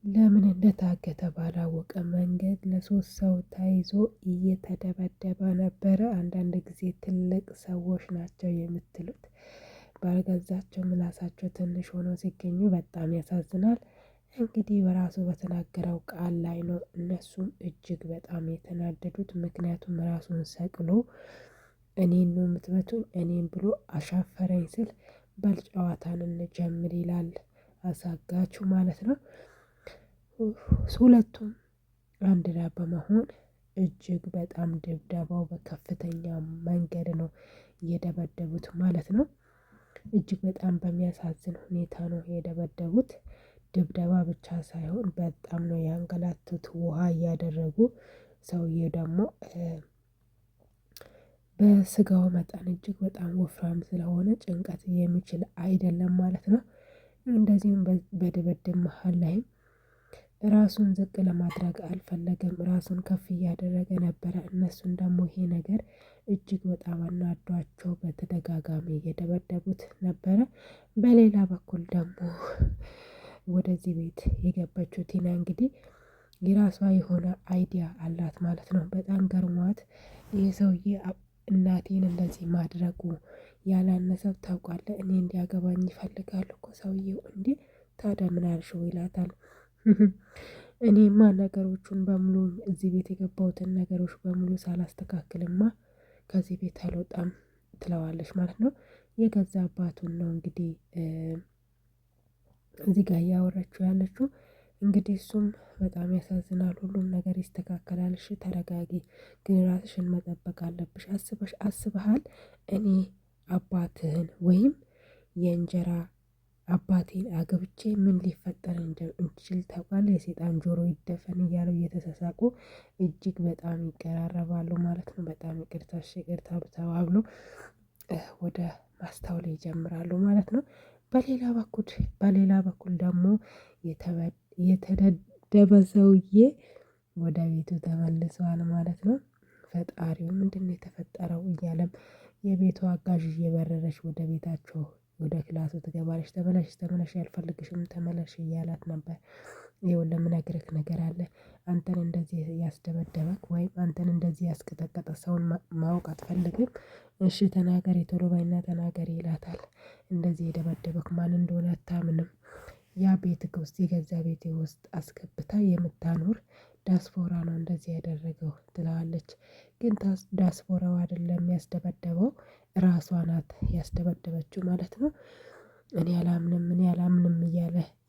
ለምን እንደታገተ ባላወቀ መንገድ ለሶስት ሰው ተይዞ እየተደበደበ ነበረ። አንዳንድ ጊዜ ትልቅ ሰዎች ናቸው የምትሉት ባልገዛቸው ምላሳቸው ትንሽ ሆነው ሲገኙ በጣም ያሳዝናል። እንግዲህ በራሱ በተናገረው ቃል ላይ ነው እነሱም እጅግ በጣም የተናደዱት። ምክንያቱም ራሱን ሰቅሎ እኔን ነው የምትመቱኝ እኔን ብሎ አሻፈረኝ ስል በል ጨዋታን እንጀምር ይላል አሳጋቹ ማለት ነው። ሁለቱም አንድ ላይ በመሆን እጅግ በጣም ድብደባው በከፍተኛ መንገድ ነው የደበደቡት ማለት ነው። እጅግ በጣም በሚያሳዝን ሁኔታ ነው የደበደቡት። ድብደባ ብቻ ሳይሆን በጣም ነው ያንገላቱት ውሃ እያደረጉ። ሰውዬ ደግሞ በስጋው መጠን እጅግ በጣም ወፍራም ስለሆነ ጭንቀት የሚችል አይደለም ማለት ነው። እንደዚሁም በድብድብ መሃል ላይም ራሱን ዝቅ ለማድረግ አልፈለገም ራሱን ከፍ እያደረገ ነበረ። እነሱን ደግሞ ይሄ ነገር እጅግ በጣም አናዷቸው በተደጋጋሚ እየደበደቡት ነበረ። በሌላ በኩል ደግሞ ወደዚህ ቤት የገባችው ቲና እንግዲህ የራሷ የሆነ አይዲያ አላት ማለት ነው። በጣም ገርሟት ይህ ሰውዬ እናቴን እንደዚህ ማድረጉ ያላነሰው ታውቃለህ እኔ እንዲያገባኝ ይፈልጋል እኮ ሰውዬው እንዴ ታዲያ ምን አልሽው ይላታል። እኔማ ነገሮቹን በሙሉ እዚህ ቤት የገባሁትን ነገሮች በሙሉ ሳላስተካክልማ ከዚህ ቤት አልወጣም ትለዋለች ማለት ነው። የገዛ አባቱን ነው እንግዲህ እዚህ ጋር እያወራችው ያለችው። እንግዲህ እሱም በጣም ያሳዝናል። ሁሉም ነገር ይስተካከላል እሺ ተረጋጊ፣ ግን ራስሽን መጠበቅ አለብሽ። አስበሃል እኔ አባትህን ወይም የእንጀራ አባቴን አግብቼ ምን ሊፈጠር እንችል ታውቃለህ? የሴጣን ጆሮ ይደፈን እያለው እየተሳሳቁ እጅግ በጣም ይቀራረባሉ ማለት ነው። በጣም ይቅርታ እሺ ይቅርታ ተባብሎ ወደ ማስታወል ይጀምራሉ ማለት ነው። በሌላ በኩል ደግሞ የተደበደበ ሰውዬ ወደ ቤቱ ተመልሰዋል ማለት ነው። ፈጣሪው ምንድነው የተፈጠረው እያለም የቤቱ አጋዥ እየበረረች ወደ ቤታቸው ወደ ክላሱ ትገባለች። ተመለሽ ተመለሽ አልፈልግሽም ተመለሽ እያላት ነበር። ይኸውልህ የምነግርህ ነገር አለ። አንተን እንደዚህ ያስደበደበክ ወይም አንተን እንደዚህ ያስቀጠቀጠ ሰውን ማወቅ አትፈልግም? እሺ ተናገሪ ቶሎ በይና ተናገሪ ይላታል። እንደዚህ የደበደበክ ማን እንደሆነ አታምንም። ያ ቤትክ ውስጥ የገዛ ቤቴ ውስጥ አስገብታ የምታኖር ዳስፖራ ነው እንደዚህ ያደረገው ትለዋለች። ግን ዳስፖራው አይደለም ያስደበደበው ራሷ ናት ያስደበደበችው ማለት ነው። እኔ አላምንም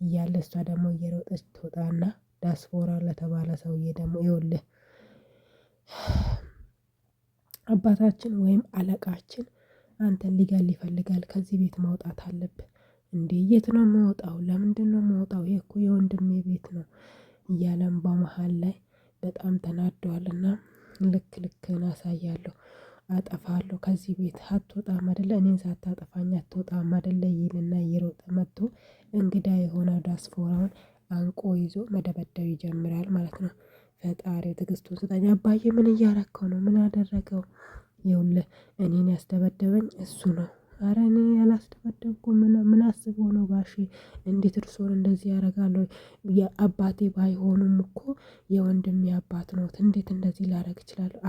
እያለ እሷ ደግሞ እየሮጠች ትወጣና ዳስፖራ ለተባለ ሰውዬ ደግሞ ይኸውልህ አባታችን ወይም አለቃችን አንተን ሊገል ይፈልጋል ከዚህ ቤት መውጣት አለብህ። እንዴ የት ነው የምወጣው? ለምንድነው የምወጣው? ይሄ እኮ የወንድሜ ቤት ነው እያለም በመሃል ላይ በጣም ተናደዋልና ልክህን አሳያለሁ፣ አጠፋለሁ፣ ከዚህ ቤት አትወጣም አይደለ እኔን ሳታጠፋኝ አትወጣም አይደለ ይልና እየሮጠ መጥቶ እንግዳ የሆነ ዳስፖራውን አንቆ ይዞ መደበደብ ይጀምራል ማለት ነው። ፈጣሪ ትዕግስቱን ስጠኝ አባዬ ምን እያረከው ነው? ምን አደረገው? ይኸውልህ እኔን ያስደበደበኝ እሱ ነው። ኧረ እኔ ያላስደበደብኩም ምን አስቦ ነው ጋሼ? እንዴት እርሶን እንደዚህ ያደርጋል? የአባቴ ባይሆኑም እኮ የወንድሜ አባት ነዎት። እንዴት እንደዚህ ላደርግ እችላለሁ?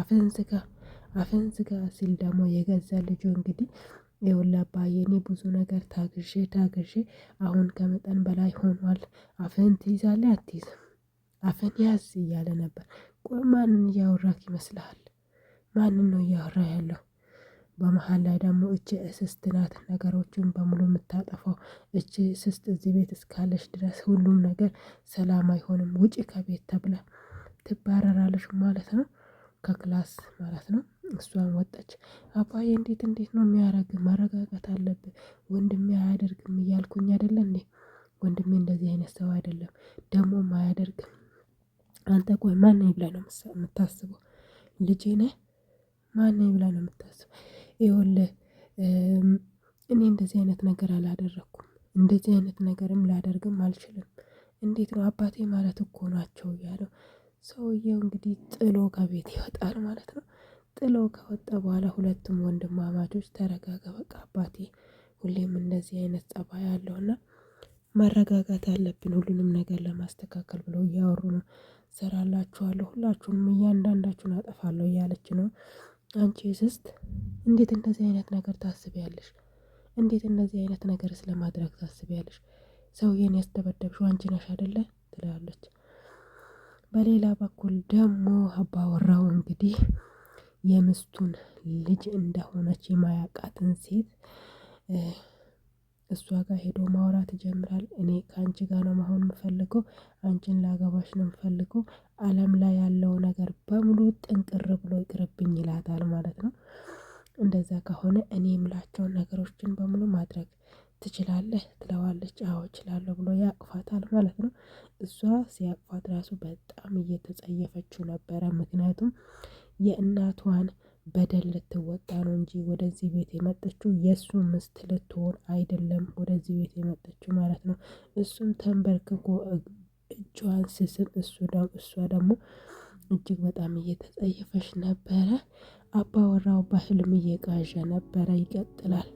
አፍህን ዝጋ ሲል ደግሞ የገዛ ልጁ እንግዲህ ይኸውልህ አባዬ እኔ ብዙ ነገር ታግሼ አሁን ከመጠን በላይ ሆኗል። አፍህን ትይዛለህ አትይዝም? አፍህን ያዝ እያለ ነበር። ቆይ ማንን እያወራክ ይመስልሃል? ማንን ነው እያወራ ያለው? በመሃል ላይ ደግሞ እቺ እስስት ናት ነገሮችን በሙሉ የምታጠፋው። እቺ እስስት እዚህ ቤት እስካለች ድረስ ሁሉም ነገር ሰላም አይሆንም። ውጪ ከቤት ተብላ ትባረራለች ማለት ነው። ከክላስ ማለት ነው። እሷን ወጣች። አባዬ እንዴት ነው የሚያደርግ? ማረጋጋት አለብህ። ወንድሜ አያደርግም እያልኩኝ አይደለ እንዴ? ወንድሜ እንደዚህ አይነት ሰው አይደለም ደግሞም አያደርግም። አንተ ቆይ ማን ነኝ ብለህ ነው የምታስበው? ልጄ ነህ? ማን ነኝ ብለህ ነው የምታስበው? ይኸውልህ እኔ እንደዚህ አይነት ነገር አላደረኩም። እንደዚህ አይነት ነገርም ላደርግም አልችልም። እንዴት ነው አባቴ ማለት እኮ ናቸው እያለው ሰውየው እንግዲህ ጥሎ ከቤት ይወጣል ማለት ነው። ጥሎ ከወጣ በኋላ ሁለቱም ወንድማማቾች ተረጋጋ በቃ አባቴ ሁሌም እንደዚህ አይነት ፀባይ አለውና ማረጋጋት አለብን ሁሉንም ነገር ለማስተካከል ብለው እያወሩ ነው። እሰራላችኋለሁ ሁላችሁንም እያንዳንዳችሁን አጠፋለሁ እያለች ነው። አንቺ እስስት እንዴት እንደዚህ አይነት ነገር ታስቢያለሽ? እንዴት እንደዚህ አይነት ነገር ስለማድረግ ታስቢያለሽ? ሰውዬን ያስደበደብሽው አንቺ ነሽ አይደለ ትላለች። በሌላ በኩል ደግሞ አባወራው እንግዲህ የምስቱን ልጅ እንደሆነች የማያውቃትን ሴት እሷ ጋር ሄዶ ማውራት ይጀምራል። እኔ ከአንቺ ጋር ነው መሆን የምፈልገው፣ አንቺን ላገባሽ ነው የምፈልገው፣ አለም ላይ ያለው ነገር በሙሉ ጥንቅር ብሎ ይቅርብኝ ይላታል ማለት ነው። እንደዛ ከሆነ እኔ የምላቸውን ነገሮችን በሙሉ ማድረግ ትችላለህ ትለዋለች። አዎ እችላለሁ ብሎ ያቅፋታል ማለት ነው። እሷ ሲያቅፋት ራሱ በጣም እየተጸየፈችው ነበረ። ምክንያቱም የእናቷን በደል ልትወጣ ነው እንጂ ወደዚህ ቤት የመጠችው የእሱ ምስት ልትሆን አይደለም ወደዚህ ቤት የመጠችው ማለት ነው። እሱም ተንበርክኮ እጇን ስስም እሷ ደግሞ እጅግ በጣም እየተጸየፈች ነበረ። አባወራው በህልም እየቃዠ ነበረ። ይቀጥላል።